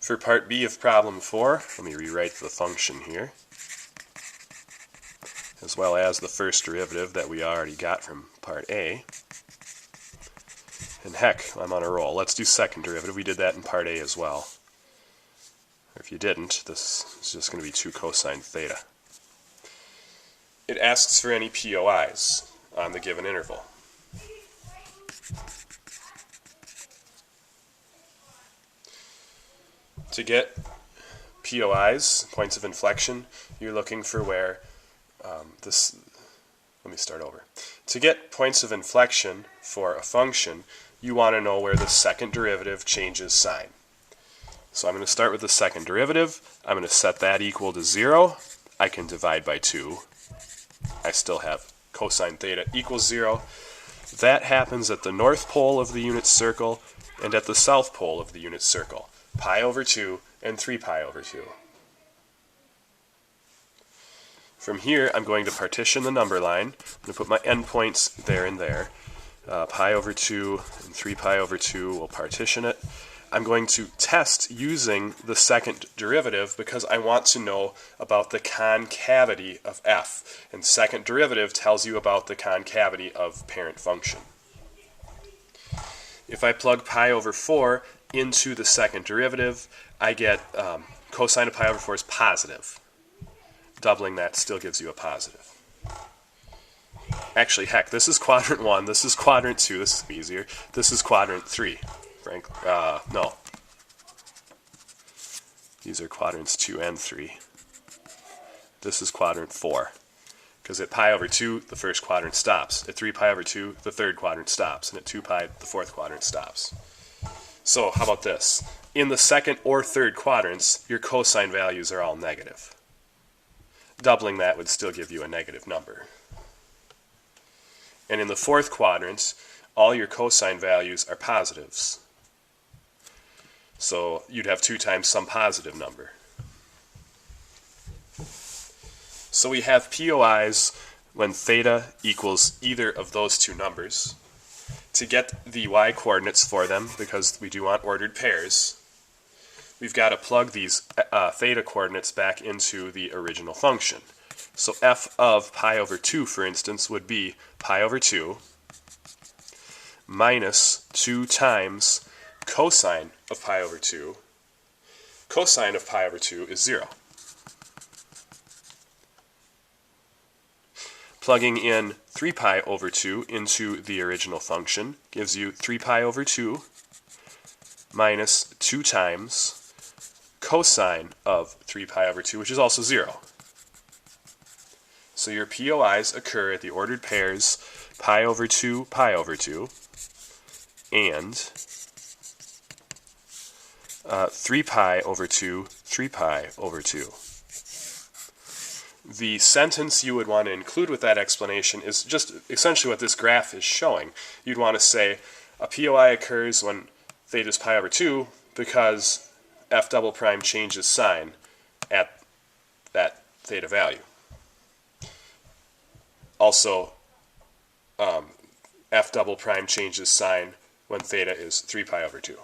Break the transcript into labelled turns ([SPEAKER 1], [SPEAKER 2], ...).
[SPEAKER 1] For part B of problem 4, let me rewrite the function here, as well as the first derivative that we already got from part A. And heck, I'm on a roll. Let's do second derivative. We did that in part A as well. Or if you didn't, this is just going to be 2 cosine theta. It asks for any POIs on the given interval. To get POIs, points of inflection, you're looking for where let me start over. To get points of inflection for a function, you want to know where the second derivative changes sign. So I'm going to start with the second derivative. I'm going to set that equal to 0. I can divide by 2. I still have cosine theta equals 0. That happens at the north pole of the unit circle and at the south pole of the unit circle. Pi over 2 and 3 pi over 2. From here, I'm going to partition the number line. I'm going to put my endpoints there and there. Pi over 2 and 3 pi over 2 will partition it. I'm going to test using the second derivative because I want to know about the concavity of f. And second derivative tells you about the concavity of parent function. If I plug pi over 4 into the second derivative, I get cosine of pi over 4 is positive. Doubling that still gives you a positive. Actually, heck, this is quadrant 1, this is quadrant 2, this is easier. This is quadrant 3. No. These are quadrants 2 and 3. This is quadrant 4. Because at pi over 2, the first quadrant stops. At 3 pi over 2, the third quadrant stops. And at 2 pi, the fourth quadrant stops. So, how about this? In the second or third quadrants, your cosine values are all negative. Doubling that would still give you a negative number. And in the fourth quadrant, all your cosine values are positives. So you'd have 2 times some positive number. So we have POIs when theta equals either of those 2 numbers. To get the y coordinates for them, because we do want ordered pairs, we've got to plug these theta coordinates back into the original function. So f of pi over 2, for instance, would be pi over 2 minus 2 times cosine of pi over 2. Cosine of pi over 2 is 0. Plugging in 3 pi over 2 into the original function gives you 3 pi over 2 minus 2 times cosine of 3 pi over 2, which is also 0. So your POIs occur at the ordered pairs pi over 2 and 3 pi over 2 3 pi over 2. The sentence you would want to include with that explanation is just essentially what this graph is showing. You'd want to say a POI occurs when theta is pi over 2 because f double prime changes sign at that theta value. Also, f double prime changes sign when theta is 3 pi over 2.